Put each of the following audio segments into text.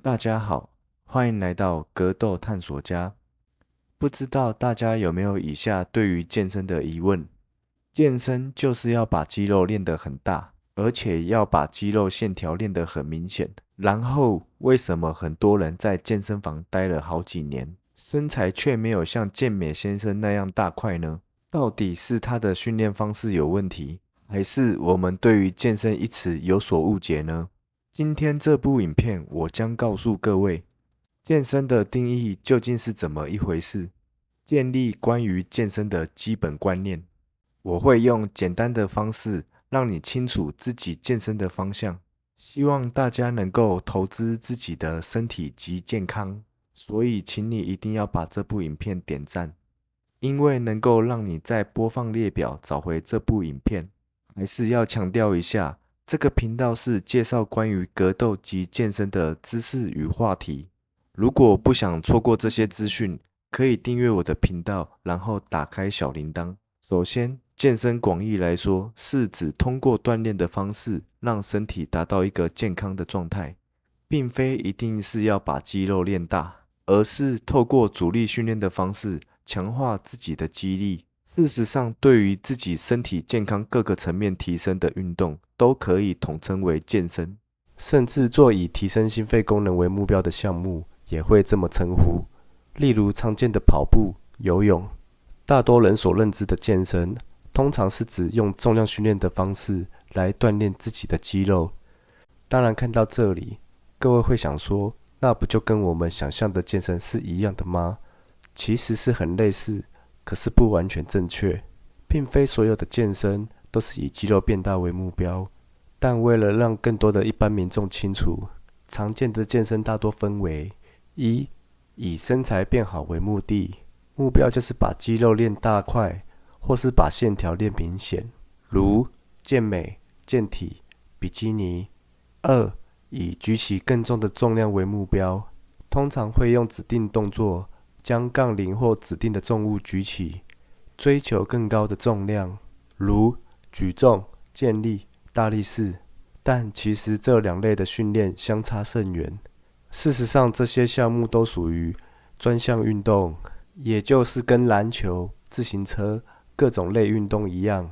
大家好，欢迎来到格斗探索家。不知道大家有没有以下对于健身的疑问？健身就是要把肌肉练得很大，而且要把肌肉线条练得很明显。然后，为什么很多人在健身房待了好几年，身材却没有像健美先生那样大块呢？到底是他的训练方式有问题，还是我们对于健身一词有所误解呢？今天这部影片，我将告诉各位，健身的定义究竟是怎么一回事，建立关于健身的基本观念。我会用简单的方式让你清楚自己健身的方向，希望大家能够投资自己的身体及健康。所以，请你一定要把这部影片点赞，因为能够让你在播放列表找回这部影片。还是要强调一下，这个频道是介绍关于格斗及健身的知识与话题。如果不想错过这些资讯，可以订阅我的频道，然后打开小铃铛。首先，健身广义来说，是指通过锻炼的方式，让身体达到一个健康的状态，并非一定是要把肌肉练大，而是透过阻力训练的方式，强化自己的肌力。事实上，对于自己身体健康各个层面提升的运动，都可以统称为健身。甚至做以提升心肺功能为目标的项目，也会这么称呼。例如常见的跑步、游泳。大多人所认知的健身，通常是指用重量训练的方式来锻炼自己的肌肉。当然，看到这里，各位会想说，那不就跟我们想象的健身是一样的吗？其实是很类似，可是不完全正确。并非所有的健身都是以肌肉变大为目标，但为了让更多的一般民众清楚，常见的健身大多分为：一、以身材变好为目的，目标就是把肌肉练大块，或是把线条练明显，如健美、健体、比基尼。二、以举起更重的重量为目标，通常会用指定动作将杠铃或指定的重物举起，追求更高的重量，如举重、健力、大力士。但其实这两类的训练相差甚远。事实上，这些项目都属于专项运动，也就是跟篮球、自行车各种类运动一样，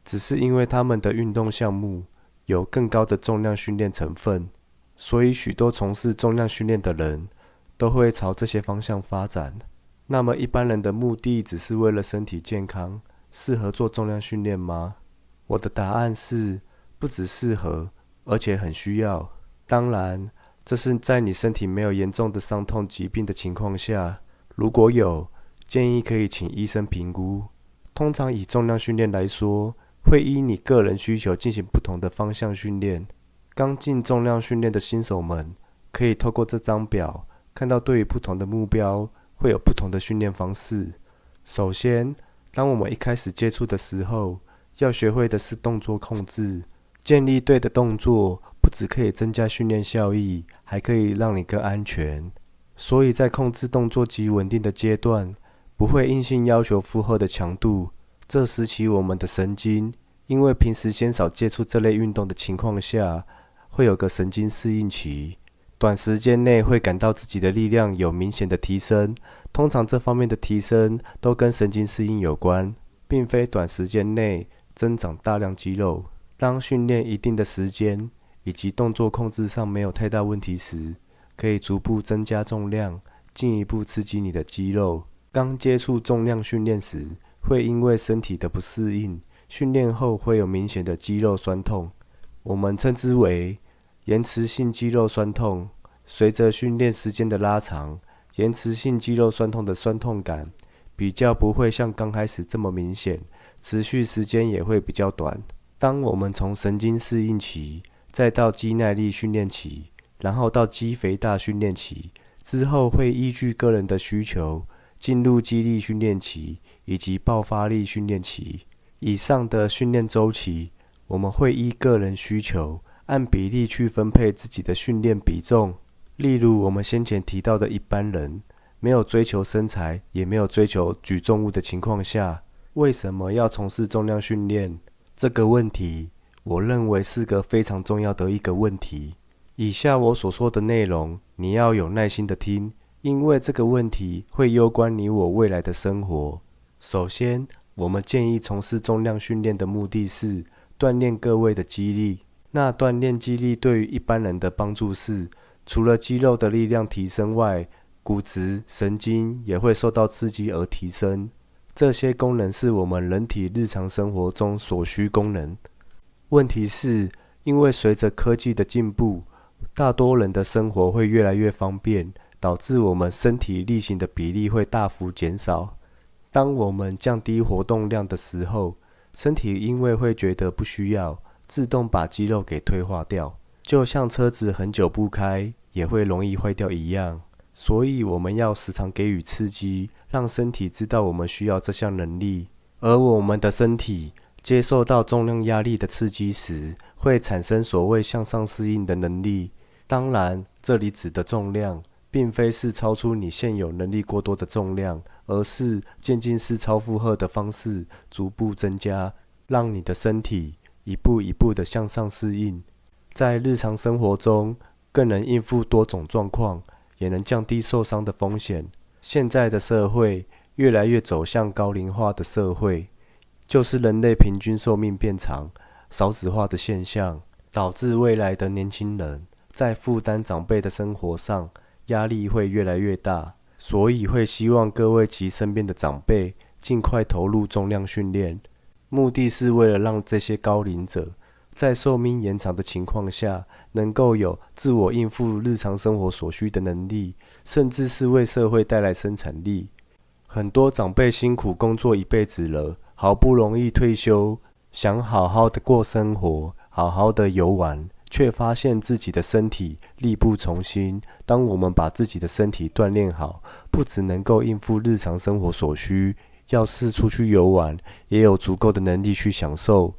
只是因为他们的运动项目有更高的重量训练成分，所以许多从事重量训练的人都会朝这些方向发展。那么一般人的目的只是为了身体健康，适合做重量训练吗？我的答案是，不只适合，而且很需要。当然，这是在你身体没有严重的伤痛疾病的情况下，如果有，建议可以请医生评估。通常以重量训练来说，会依你个人需求进行不同的方向训练。刚进重量训练的新手们，可以透过这张表，看到对于不同的目标，会有不同的训练方式。首先，当我们一开始接触的时候，要学会的是动作控制。建立对的动作，不只可以增加训练效益，还可以让你更安全。所以在控制动作及稳定的阶段，不会硬性要求负荷的强度。这时期我们的神经，因为平时鲜少接触这类运动的情况下，会有个神经适应期，短时间内会感到自己的力量有明显的提升。通常这方面的提升都跟神经适应有关，并非短时间内增长大量肌肉。当训练一定的时间以及动作控制上没有太大问题时，可以逐步增加重量，进一步刺激你的肌肉。刚接触重量训练时，会因为身体的不适应，训练后会有明显的肌肉酸痛，我们称之为延迟性肌肉酸痛。随着训练时间的拉长，延迟性肌肉酸痛的酸痛感比较不会像刚开始这么明显，持续时间也会比较短。当我们从神经适应期，再到肌耐力训练期，然后到肌肥大训练期，之后会依据个人的需求，进入肌力训练期以及爆发力训练期。以上的训练周期，我们会依个人需求，按比例去分配自己的训练比重。例如我们先前提到的一般人，没有追求身材，也没有追求举重物的情况下，为什么要从事重量训练？这个问题，我认为是个非常重要的一个问题，以下我所说的内容，你要有耐心的听，因为这个问题会攸关你我未来的生活。首先，我们建议从事重量训练的目的是锻炼各位的肌力。那锻炼肌力对于一般人的帮助是，除了肌肉的力量提升外，骨质、神经也会受到刺激而提升。这些功能是我们人体日常生活中所需功能。问题是，因为随着科技的进步，大多人的生活会越来越方便，导致我们身体力行的比例会大幅减少。当我们降低活动量的时候，身体因为会觉得不需要，自动把肌肉给退化掉，就像车子很久不开也会容易坏掉一样。所以我们要时常给予刺激，让身体知道我们需要这项能力。而我们的身体接受到重量压力的刺激时，会产生所谓向上适应的能力。当然，这里指的重量，并非是超出你现有能力过多的重量，而是渐进式超负荷的方式，逐步增加，让你的身体一步一步的向上适应。在日常生活中，更能应付多种状况，也能降低受伤的风险。现在的社会越来越走向高龄化的社会，就是人类平均寿命变长、少子化的现象，导致未来的年轻人在负担长辈的生活上压力会越来越大，所以会希望各位及身边的长辈尽快投入重量训练，目的是为了让这些高龄者在寿命延长的情况下，能够有自我应付日常生活所需的能力，甚至是为社会带来生产力。很多长辈辛苦工作一辈子了，好不容易退休，想好好的过生活，好好的游玩，却发现自己的身体力不从心。当我们把自己的身体锻炼好，不只能够应付日常生活所需，要是出去游玩，也有足够的能力去享受，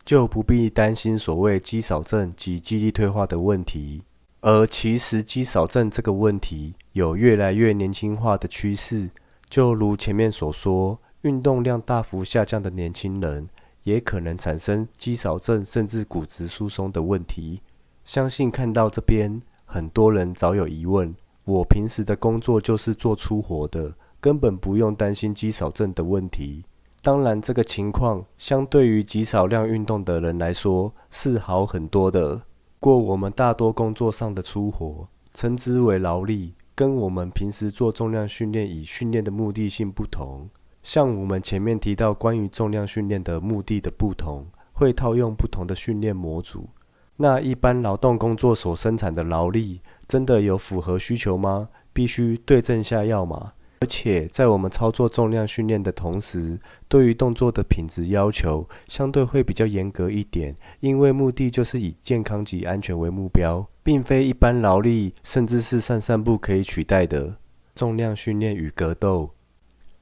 就不必担心所谓肌少症及肌力退化的问题。而其实肌少症这个问题有越来越年轻化的趋势，就如前面所说，运动量大幅下降的年轻人也可能产生肌少症甚至骨质疏松的问题。相信看到这边，很多人早有疑问，我平时的工作就是做粗活的，根本不用担心肌少症的问题。当然，这个情况相对于极少量运动的人来说是好很多的。不过我们大多工作上的粗活，称之为劳力，跟我们平时做重量训练以训练的目的性不同。像我们前面提到关于重量训练的目的的不同，会套用不同的训练模组。那一般劳动工作所生产的劳力，真的有符合需求吗？必须对症下药嘛。而且在我们操作重量训练的同时，对于动作的品质要求相对会比较严格一点，因为目的就是以健康及安全为目标，并非一般劳力甚至是散步可以取代的。重量训练与格斗，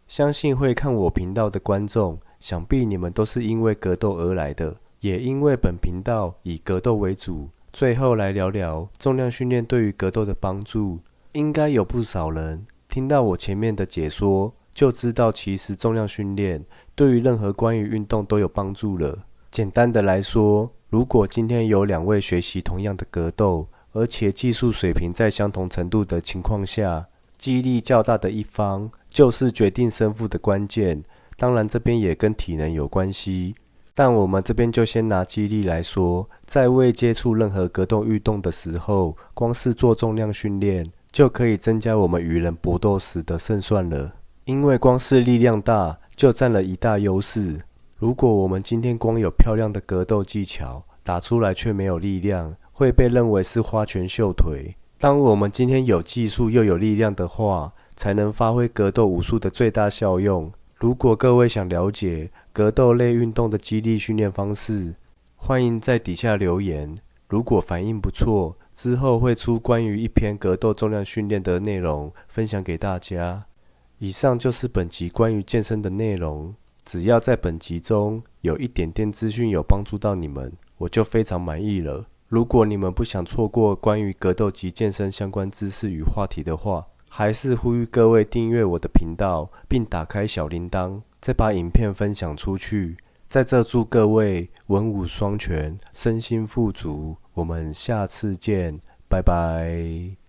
相信会看我频道的观众，想必你们都是因为格斗而来的，也因为本频道以格斗为主。最后来聊聊重量训练对于格斗的帮助。应该有不少人听到我前面的解说，就知道其实重量训练对于任何关于运动都有帮助了。简单的来说，如果今天有两位学习同样的格斗，而且技术水平在相同程度的情况下，肌力较大的一方就是决定胜负的关键。当然这边也跟体能有关系，但我们这边就先拿肌力来说，在未接触任何格斗运动的时候，光是做重量训练就可以增加我们与人搏斗时的胜算了。因为光是力量大就占了一大优势。如果我们今天光有漂亮的格斗技巧，打出来却没有力量，会被认为是花拳绣腿。当我们今天有技术又有力量的话，才能发挥格斗武术的最大效用。如果各位想了解格斗类运动的肌力训练方式，欢迎在底下留言。如果反应不错，之后会出关于一篇格斗重量训练的内容分享给大家。以上就是本集关于健身的内容，只要在本集中有一点点资讯有帮助到你们，我就非常满意了。如果你们不想错过关于格斗及健身相关知识与话题的话，还是呼吁各位订阅我的频道，并打开小铃铛，再把影片分享出去。在这祝各位文武双全，身心富足。我们下次见，拜拜。